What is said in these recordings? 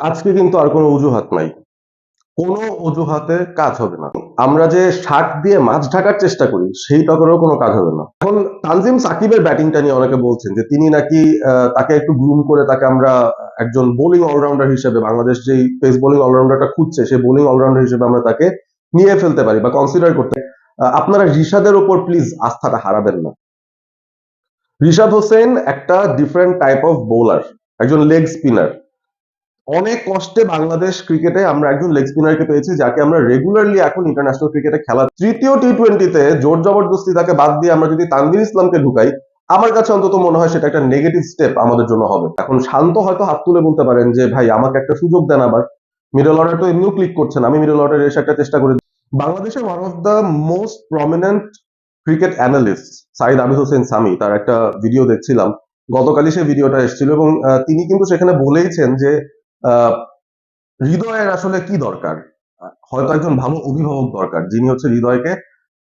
আজকে কিন্তু আর কোনো অজুহাত নাই। কোনো অজুহাতে কাজ হবে না। আমরা যে শার্ট দিয়ে মাছ ঢাকার চেষ্টা করি, সেইটা করেও কোনো কাজ হবে না। এখন তানজিম সাকিবের ব্যাটিংটা নিয়ে অনেকে বলছেন যে তিনি নাকি তাকে একটু গ্রুম করে তাকে আমরা একজন বোলিং অলরাউন্ডার হিসেবে বাংলাদেশ যেই পেস বোলিং অলরাউন্ডারটা খুঁজছে সেই বোলিং অলরাউন্ডার হিসেবে আমরা তাকে নিয়ে ফেলতে পারি বা কনসিডার করতে আপনারা রিশাদের উপর প্লিজ আস্থাটা হারাবেন না। রিশাদ হোসেন একটা ডিফারেন্ট টাইপ অফ বোলার, একজন লেগ স্পিনার। অনেক কষ্টে বাংলাদেশ ক্রিকেটে আমরা একজন লেগ স্পিনারকে পেয়েছি যাকে আমরা রেগুলারলি এখন ইন্টারন্যাশনাল ক্রিকেটে খেলা তৃতীয় টি-20-তে জোর জবরদস্তি তাকে বাদ দিয়ে আমরা যদি তানভীর ইসলামকে ঢুকাই, আমার কাছে অন্তত মনে হয় সেটা একটা নেগেটিভ স্টেপ আমাদের জন্য হবে। এখন শান্ত হয়তো হাত তুলে বলতে পারেন যে ভাই আমাকে একটা সুযোগ দেন, আবার মিডল অর্ডার তো এমনিও ক্লিক করছেন, আমি মিডল অর্ডারে এসে একটা চেষ্টা করি। বাংলাদেশের one of the most prominent cricket analyst Saeed Abid Hossain Sami, তার একটা ভিডিও দেখছিলাম গতকালই, সে ভিডিওটা এসেছিল এবং তিনি কিন্তু সেখানে বলেইছেন যে আহ, হৃদয়ের আসলে কি দরকার। হয়তো একজন ভালো অভিভাবক দরকার যিনি হচ্ছে হৃদয়কে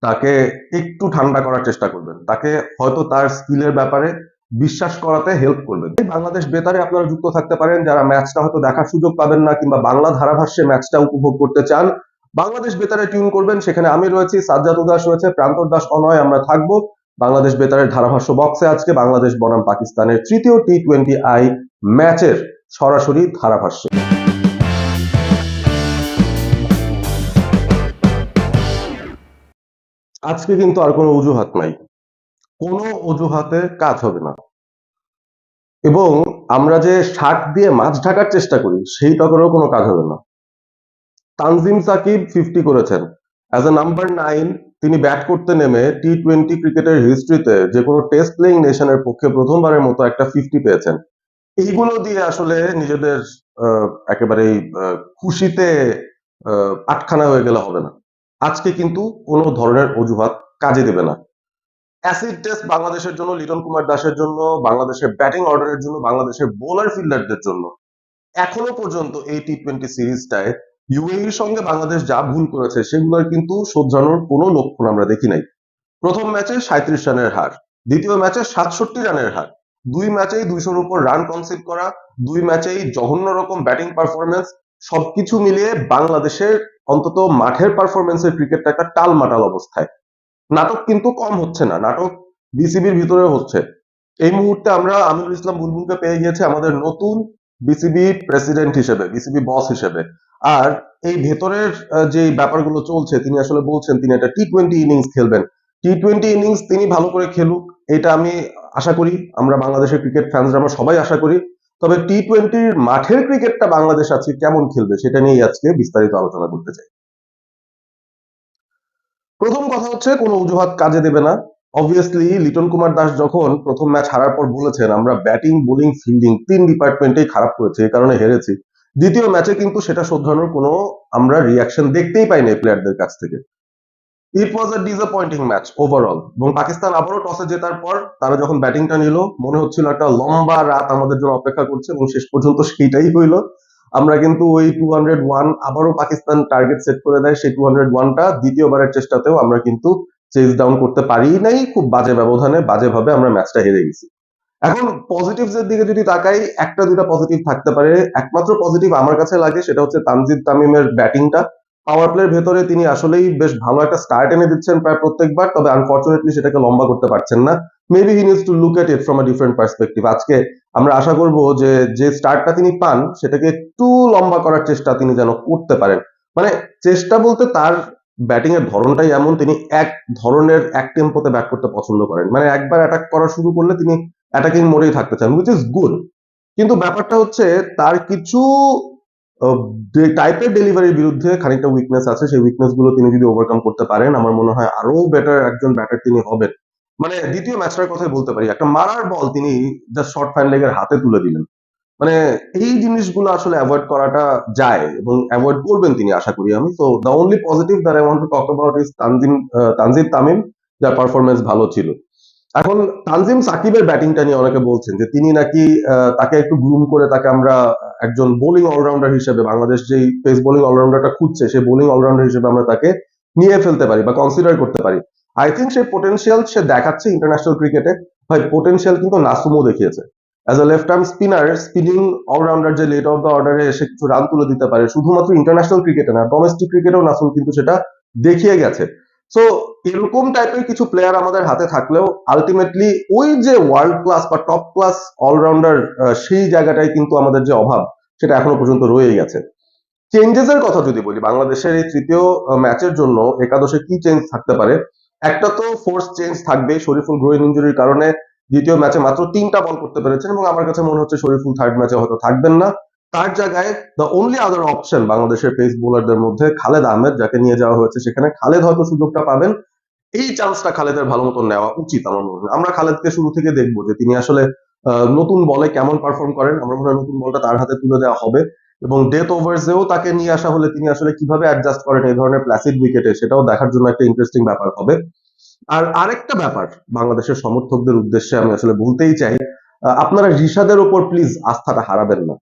তাকে একটু ঠান্ডা করার চেষ্টা করবেন, তাকে হয়তো তার স্কিলের ব্যাপারে বিশ্বাস করাতে হেল্প করবেন। এই বাংলাদেশ বেতারে আপনারা যুক্ত থাকতে পারেন যারা ম্যাচটা হয়তো দেখার সুযোগ পাবেন না কিংবা বাংলা ধারাভাষ্যে ম্যাচটা উপভোগ করতে চান, বাংলাদেশ বেতারে টিউন করবেন। সেখানে আমি রয়েছি, সাজ্জাদ উদাস রয়েছে, প্রান্তর দাস অনয়, আমরা থাকবো। বাংলাদেশ বেতারের ধারাভাষ্য বক্সে আজকে বাংলাদেশ বনাম পাকিস্তানের তৃতীয় টি-20 ম্যাচের সরাসরি ধারাভাষ্য। আজকে কিন্তু আর কোনো অজুহাত নাই। কোনো অজুহাতে কাজ হবে না। এবং আমরা যে শার্ট দিয়ে মাছ ঢাকার চেষ্টা করি সেইটা করেও কোনো কাজ হবে না। তানজিম সাকিব 50 করেছেন অ্যাজ এ নাম্বার 9। তিনি ব্যাট করতে নেমে টি-20 ক্রিকেটের হিস্ট্রিতে যে কোনো টেস্ট প্লেইং নেশনের পক্ষে প্রথমবারের মতো একটা 50 পেয়েছেন। এইগুলো দিয়ে আসলে নিজেদের একেবারেই খুশিতে আটখানা হয়ে গেলে হবে না। আজকে কিন্তু কোনো ধরনের অজুহাত কাজে দেবে না। অ্যাসিড টেস্ট বাংলাদেশের জন্য, লিটন কুমার দাসের জন্য, বাংলাদেশের ব্যাটিং অর্ডারের জন্য, বাংলাদেশের বোলার ফিল্ডারদের জন্য। এখনো পর্যন্ত এই টি-20 সিরিজটায় ইউএইর সঙ্গে বাংলাদেশ যা ভুল করেছে সেগুলোর কিন্তু শোধরানোর কোনো লক্ষণ আমরা দেখি নাই। প্রথম ম্যাচে 37 রানের হার, দ্বিতীয় ম্যাচে 67 রানের হার, দুই ম্যাচেই 200-র উপর রান কনসিড করা, দুই ম্যাচেই জঘন্য রকম ব্যাটিং পারফরমেন্স। সবকিছু মিলিয়ে বাংলাদেশের অন্তত মাঠের পারফরমেন্সের ক্রিকেটটা একটা টালমাটাল অবস্থায়। নাটক কিন্তু কম হচ্ছে না, নাটক বিসিবির ভিতরেও হচ্ছে। এই মুহূর্তে আমরা আমিনুল ইসলাম বুলবুলকে পেয়ে গিয়েছে আমাদের নতুন বিসিবি প্রেসিডেন্ট হিসেবে, বিসিবি বস হিসেবে। আর এই ভেতরের যে ব্যাপারগুলো চলছে, তিনি আসলে বলছেন তিনি একটা টি-20 ইনিংস খেলবেন। টি-20 ইনিংস তিনি ভালো করে খেলুক, এটা আমি আশা করি। আমরা বাংলাদেশের ক্রিকেট ফ্যান্সরা আমরা সবাই আশা করি। তবে টি-20 মাঠের ক্রিকেটটা বাংলাদেশ আজকে কেমন খেলবে সেটা নিয়েই আজকে বিস্তারিত আলোচনা করতে চাই। প্রথম কথা হচ্ছে কোনো অজুহাত কাজে দেবে না। অবভিয়াসলি লিটন কুমার দাস যখন প্রথম ম্যাচ হারার পর বলেছেন আমরা ব্যাটিং বোলিং ফিল্ডিং 3 ডিপার্টমেন্টেই খারাপ করেছি, এই কারণে হেরেছি, দ্বিতীয় ম্যাচে কিন্তু সেটা শোধরানোর কোনো আমরা রিয়াকশন দেখতেই পাইনি প্লেয়ারদের কাছ থেকে। ইট ওয়াজ আ ডিসঅ্যাপয়েন্টিং ম্যাচ ওভারঅল। এবং পাকিস্তান আবারও টসে জেতার পর তারা যখন ব্যাটিংটা নিল, মনে হচ্ছিল একটা লম্বা রাত আমাদের জন্য অপেক্ষা করছে এবং শেষ পর্যন্ত সেইটাই হইল। আমরা কিন্তু ওই 201 আবারও পাকিস্তান টার্গেট সেট করে দেয়, সেই 201টা দ্বিতীয়বারের চেষ্টাতেও আমরা কিন্তু চেজ ডাউন করতে পারি নাই। খুব বাজে ব্যবধানে, বাজেভাবে আমরা ম্যাচটা হেরে গেছি। এখন পজিটিভস এর দিকে যদি তাকাই, একটা দুটা পজিটিভ থাকতে পারে। একমাত্র পজিটিভ আমার কাছে লাগে সেটা হচ্ছে তানজিদ তামিমের ব্যাটিংটা। পাওয়ার প্লের ভেতরে তিনি আসলেই বেশ ভালো একটা স্টার্ট এনে দিচ্ছেন প্রায় প্রত্যেকবার, তবে আনফরচুনেটলি সেটাকে লম্বা করতে পারছেন না। Maybe he needs to look at it from a different perspective. আজকে আমরা আশা করব যে যে স্টার্টটা তিনি পান সেটাকে একটু লম্বা করার চেষ্টা তিনি যেন করতে পারেন। মানে চেষ্টা বলতে তার ব্যাটিং এর ধরনটাই এমন, তিনি এক ধরনের এক টেম্পোতে ব্যাট করতে পছন্দ করেন। মানে একবার অ্যাটাক করা শুরু করলে তিনি অ্যাটাকিং মোডেই থাকতে চান, হুইচ ইজ গুড। কিন্তু ব্যাপারটা হচ্ছে তার কিছু টাইপের ডেলিভারির বিরুদ্ধে খানিকটা উইকনেস আছে। সেই উইকনেস গুলো তিনি যদি ওভারকাম করতে পারেন, আমার মনে হয় আরো বেটার একজন ব্যাটার তিনি হবেন। মানে দ্বিতীয় ম্যাচটার কথাই বলতে পারি, একটা মারার বল তিনি জাস্ট শর্ট ফাইন লেগের হাতে তুলে দিলেন। মানে এই জিনিসগুলো আসলে অ্যাভয়েড করাটা যায় এবং অ্যাভয়েড করবেন তিনি আশা করি আমি। তো the only positive that I want to talk about is Tanzid Tamim, যার পারফরমেন্স ভালো ছিল। এখন তানজিম সাকিবের ব্যাটিংটা নিয়ে অনেকে বলছেন যে তিনি নাকি তাকে একটু গ্রুম করে তাকে আমরা একজন বোলিং অলরাউন্ডার হিসেবে বাংলাদেশ যেই পেস বোলিং অলরাউন্ডারটা খুঁজছে সেই বোলিং অলরাউন্ডার হিসেবে আমরা তাকে নিয়ে ফেলতে পারি বা কনসিডার করতে পারি। আই থিঙ্ক সে পোটেনশিয়াল সে দেখাচ্ছে ইন্টারন্যাশনাল ক্রিকেটে। ভাই পোটেনশিয়াল কিন্তু নাসুমও দেখিয়েছে। As a left arm spinner, spinning allrounder যে লেট অফ দ্য অর্ডারে এসে কিছু রান তুলে দিতে পারে, শুধুমাত্র ইন্টারন্যাশনাল ক্রিকেটে না, ডোমেস্টিক ক্রিকেটেও নাসুম কিন্তু সেটা দেখিয়ে গেছে। সো এরকম টাইপের কিছু প্লেয়ার আমাদের হাতে থাকলেও আলটিমেটলি ওই যে ওয়ার্ল্ড ক্লাস বা টপ ক্লাস অলরাউন্ডার, সেই জায়গাটাই কিন্তু আমাদের যে অভাব, সেটা এখনো পর্যন্ত রয়ে গেছে। চেঞ্জেস এর কথা যদি বলি, বাংলাদেশের এই তৃতীয় ম্যাচের জন্য একাদশে কি চেঞ্জ থাকতে পারে? একটা তো ফোর্স চেঞ্জ থাকবে, শরীফুল গ্রোইন ইনজুরির কারণে দ্বিতীয় ম্যাচে মাত্র 3টা বল করতে পেরেছেন এবং আমার কাছে মনে হচ্ছে শরীফুল থার্ড ম্যাচে হয়তো থাকবেন না। তার জায়গায় দ্য অনলি আদার অপশন বাংলাদেশের পেস বোলারদের মধ্যে খালেদ আহমেদ, যাকে নিয়ে যাওয়া হয়েছে সেখানে। খালেদ হয়তো সুযোগটা পাবেন, এই চান্সটা খালেদের ভালো মতো নেওয়া উচিত আমার মনে হয়। আমরা খালেদকে শুরু থেকে দেখবো যে তিনি আসলে নতুন বলে কেমন পারফর্ম করেন। আমার মনে হয় নতুন বলটা তার হাতে তুলে দেওয়া হবে এবং ডেথ ওভার্সেও তাকে নিয়ে আসা হলে তিনি আসলে কিভাবে অ্যাডজাস্ট করেন এই ধরনের প্লাসিড উইকেটে, সেটাও দেখার জন্য একটা ইন্টারেস্টিং ব্যাপার হবে। আর আরেকটা ব্যাপার বাংলাদেশের সমর্থকদের উদ্দেশ্যে আমি আসলে বলতেই চাই, আপনারা রিশাদের উপর প্লিজ আস্থাটা হারাবেন না।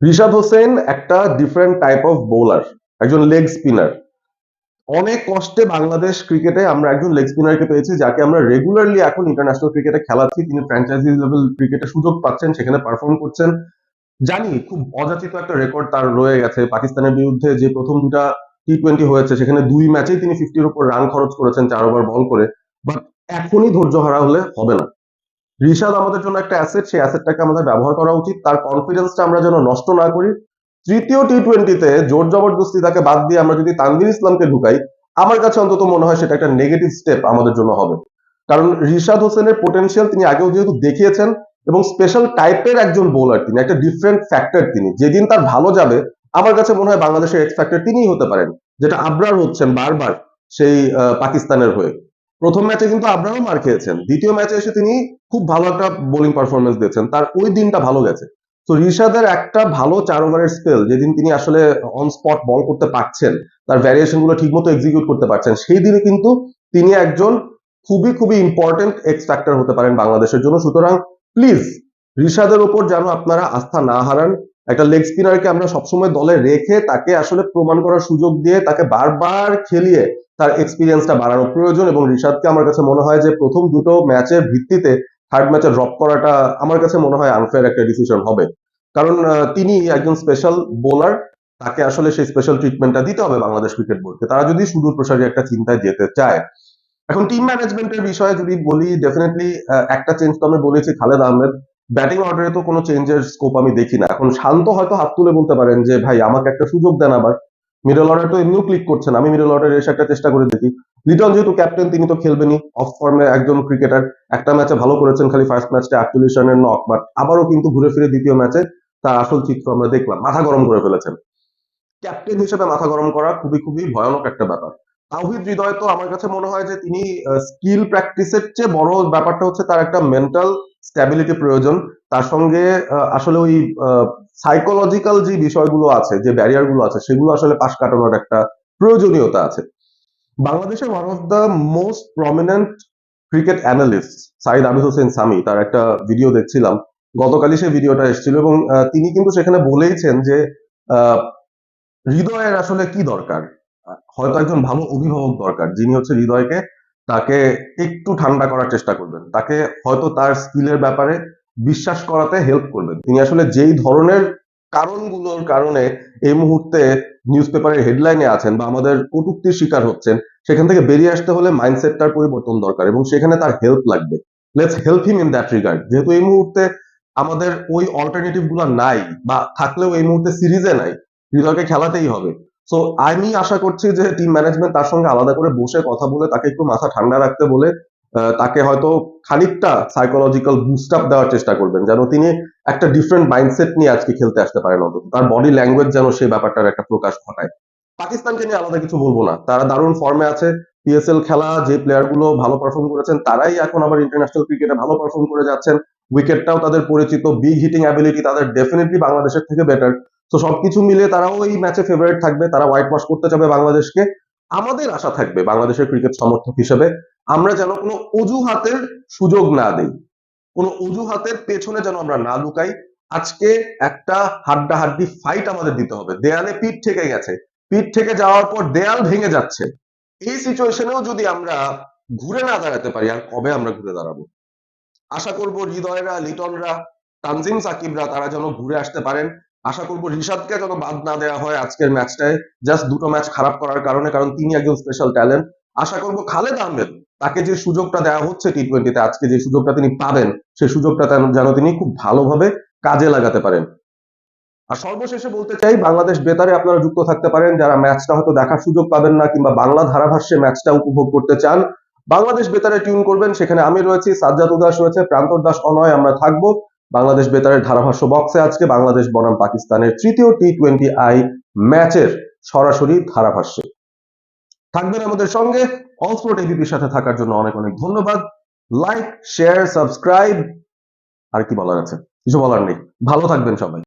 রিশাদ হোসেন একটা ডিফারেন্ট টাইপ অফ বোলার, একজন লেগ স্পিনার। অনেক কষ্টে বাংলাদেশ ক্রিকেটে আমরা একজন লেগ স্পিনারকে পেয়েছি যাকে আমরা রেগুলারলি এখন ইন্টারন্যাশনাল ক্রিকেটে খেলাচ্ছি। তিনি ফ্র্যাঞ্চাইজি লেভেল ক্রিকেটে সুযোগ পাচ্ছেন, সেখানে পারফর্ম করছেন। জানি খুব অযাচিত একটা রেকর্ড তার রয়ে গেছে, পাকিস্তানের বিরুদ্ধে যে প্রথম দুটা টি-20 হয়েছে সেখানে 2 ম্যাচেই তিনি 50-র উপর রান খরচ করেছেন 4 ওভার বল করে। বাট এখনই ধৈর্য হারা হলে হবে না। রিশাদ আমাদের জন্য একটা অ্যাসেট, সেই অ্যাসেটটাকে আমাদের ব্যবহার করা উচিত। তার কনফিডেন্সটা আমরা যেন নষ্ট না করি। তৃতীয় টি-20তে জোর জবরদস্তি তাকে বাদ দিয়ে আমরা যদি তানভীর ইসলামকে ঢুকাই, আমার কাছে অন্তত মনে হয় সেটা একটা নেগেটিভ স্টেপ আমাদের জন্য হবে। কারণ রিশাদ হোসেনের পোটেনশিয়াল তিনি আগেও যেহেতু দেখিয়েছেন এবং স্পেশাল টাইপের একজন বোলার, তিনি একটা ডিফারেন্ট ফ্যাক্টর। তিনি যেদিন তার ভালো যাবে, আমার কাছে মনে হয় বাংলাদেশের এক্স ফ্যাক্টর তিনিই হতে পারেন, যেটা আবরার হচ্ছেন বারবার সেই পাকিস্তানের হয়ে। প্রথম ম্যাচে কিন্তু আবরারও মার খেয়েছেন, দ্বিতীয় ম্যাচে এসে তিনি খুব ভালো একটা বোলিং পারফরমেন্স দিয়েছেন, তার ওই দিনটা ভালো গেছে। তো রিশাদের একটা ভালো 4 ওভারের স্পেল, যেদিন তিনি আসলে অন স্পট বল করতে পারছেন, তার ভ্যারিয়েশন গুলো ঠিক মতো এক্সিকিউট করতে পারছেন, সেই দিনে কিন্তু তিনি একজন খুবই খুবই ইম্পর্টেন্ট এক্স ফ্যাক্টর হতে পারেন বাংলাদেশের জন্য। সুতরাং প্লিজ রিশাদের উপর যেন আপনারা আস্থা না হারান। একটা লেগ স্পিনারকে আমরা সবসময় দলে রেখে তাকে আসলে প্রমাণ করার সুযোগ দিয়ে তাকে বারবার খেলিয়ে তার এক্সপিরিয়েন্সটা বাড়ানো প্রয়োজন। এবং রিশাদকে আমার কাছে মনে হয় যে প্রথম দুটো ম্যাচের ভিত্তিতে থার্ড ম্যাচে ড্রপ করাটা আমার কাছে মনে হয় আনফেয়ার একটা ডিসিশন হবে। কারণ তিনি একজন স্পেশাল বোলার, তাকে আসলে সেই স্পেশাল ট্রিটমেন্টটা দিতে হবে বাংলাদেশ ক্রিকেট বোর্ডকে, তারা যদি সুদূর প্রসারী একটা চিন্তায় যেতে চায়। এখন টিম ম্যানেজমেন্টের বিষয়ে যদি বলি, ডেফিনেটলি একটা চেঞ্জ তো আমি বলেছি, খালেদ আহমেদ। ব্যাটিং অর্ডারে তো কোনো চেঞ্জের স্কোপ আমি দেখি না। এখন শান্ত হয়তো হাত তুলে বলতে পারেন যে ভাই আমাকে একটা সুযোগ দেন আবার। মিডল অর্ডার তো এমনিও ক্লিক করছেন, আমি মিডল অর্ডারে এসে একটা চেষ্টা করে দেখি। লিটন যেহেতু ক্যাপ্টেন, তিনি তো খেলবেনই, অফ ফর্মে একজন ক্রিকেটার। একটা ম্যাচে ভালো করেছেন, খালি ফার্স্ট ম্যাচটা 48 রানের নক, বাট আবারও কিন্তু ঘুরে ফিরে দ্বিতীয় ম্যাচে তার আসল চিত্র আমরা দেখলাম, মাথা গরম করে ফেলেছেন। ক্যাপ্টেন হিসেবে মাথা গরম করা খুবই খুবই ভয়ানক একটা ব্যাপার। তাওহিদ হৃদয় তো আমার কাছে মনে হয় যে তিনি স্কিল প্র্যাকটিসের চেয়ে বড় ব্যাপারটা হচ্ছে তার একটা মেন্টাল স্ট্যাবিলিটি প্রয়োজন। তার সঙ্গে আসলে ওই সাইকোলজিক্যাল যে বিষয়গুলো আছে, যে ব্যারিয়ার গুলো আছে, সেগুলো আসলে পাশ কাটানোর একটা প্রয়োজনীয়তা আছে। বাংলাদেশের one of the most prominent cricket analyst Saeed Abid Hossain Sami, তার একটা ভিডিও দেখছিলাম, গতকালই সেই ভিডিওটা এসেছিল এবং তিনি কিন্তু সেখানে বলেইছেন যে আহ, হৃদয়ের আসলে কি দরকার। হয়তো একজন ভালো অভিভাবক দরকার, যিনি হচ্ছে হৃদয়কে, তাকে একটু ঠান্ডা করার চেষ্টা করবেন, তাকে হয়তো তার স্কিলের ব্যাপারে বিশ্বাস করাতে হেল্প করবেন। তিনি আসলে যেই ধরনের কারণগুলোর কারণে এই মুহূর্তে নিউজ পেপারের হেডলাইনে আছেন বা আমাদের কটূক্তির শিকার হচ্ছেন, সেখান থেকে বেরিয়ে আসতে হলে মাইন্ডসেটটার পরিবর্তন দরকার এবং সেখানে তার হেল্প লাগবে। Let's help him in that regard. যেহেতু এই মুহূর্তে আমাদের ওই অল্টারনেটিভ গুলো নাই, বা থাকলেও এই মুহূর্তে সিরিজে নাই, হৃদয়কে খেলাতেই হবে। সো আমি আশা করছি যে টিম ম্যানেজমেন্ট তার সঙ্গে আলাদা করে বসে কথা বলে তাকে একটু মাথা ঠান্ডা রাখতে বলে তাকে হয়তো খানিকটা সাইকোলজিক্যাল বুস্ট আপ দেওয়ার চেষ্টা করবেন, যেন তিনি একটা ডিফারেন্ট মাইন্ডসেট নিয়ে আজকে খেলতে আসতে পারেন। অন্তত তার বডি ল্যাঙ্গুয়েজ যেন সেই ব্যাপারটার একটা প্রকাশ ঘটায়। পাকিস্তানকে নিয়ে আলাদা কিছু বলবো না, তারা দারুণ ফর্মে আছে। পিএসএল খেলা যে প্লেয়ার গুলো ভালো পারফর্ম করেছেন তারাই এখন আবার ইন্টারন্যাশনাল ক্রিকেটে ভালো পারফর্ম করে যাচ্ছেন। উইকেটটাও তাদের পরিচিত, বিগ হিটিং অ্যাবিলিটি তাদের ডেফিনেটলি বাংলাদেশের থেকে বেটার। তো সবকিছু মিলিয়ে তারাও এই ম্যাচে ফেভারিট থাকবে, তারা হোয়াইট ওয়াশ করতে চাবে বাংলাদেশকে। আমাদের আশা থাকবে বাংলাদেশের ক্রিকেট সমর্থক হিসেবে আমরা যেন কোনো অজুহাতের সুযোগ না দেই, কোনো অজুহাতের পেছনে যেন আমরা না লুকাই। আজকে একটা হাড্ডাহাড্ডি ফাইট আমাদের দিতে হবে। দেয়ালে পিঠ থেকে গেছে, পিঠ থেকে যাওয়ার পর দেয়াল ভেঙে যাচ্ছে, এই সিচুয়েশনেও যদি আমরা ঘুরে না দাঁড়াতে পারি, আর কবে আমরা ঘুরে দাঁড়াবো? আশা করব হৃদয়রা, লিটনরা, তানজিম সাকিবরা তারা যেন ঘুরে আসতে পারেন। আশা করব রিশাদকে যেন বাদ না দেওয়া হয় আজকের ম্যাচটায়, জাস্ট দুটো ম্যাচ খারাপ করার কারণে, কারণ তিনি একজন স্পেশাল ট্যালেন্ট। আশা করব খালেদ আহমেদ, তাকে যে সুযোগটা দেওয়া হচ্ছে টি-20-তে, আজকে যে সুযোগটা তিনি পাবেন, সেই সুযোগটা যেন তিনি খুব ভালোভাবে কাজে লাগাতে পারেন। আর সর্বশেষে বলতে চাই, বাংলাদেশ বেতারে আপনারা যুক্ত থাকতে পারেন যারা ম্যাচটা হয়তো দেখার সুযোগ পাবেন না, কিংবা বাংলা ধারাভাষ্যে ম্যাচটা উপভোগ করতে চান। বাংলাদেশ বেতারে টিউন করবেন, সেখানে আমি রয়েছি, সাজ্জাদ উদাস রয়েছে, প্রান্তর দাস অনয়, আমরা থাকবো বাংলাদেশ বেতারের ধারাভাষ্য বক্সে আজকে বাংলাদেশ বনাম পাকিস্তানের তৃতীয় টি-20 ম্যাচের সরাসরি ধারাভাষ্যে। থাকবেন আমাদের সঙ্গে। অল স্পোর্ট এবিপির সাথে থাকার জন্য অনেক অনেক ধন্যবাদ। Like, share, subscribe. আর কি বলার আছে? কিছু বলার নেই। ভালো থাকবেন সবাই।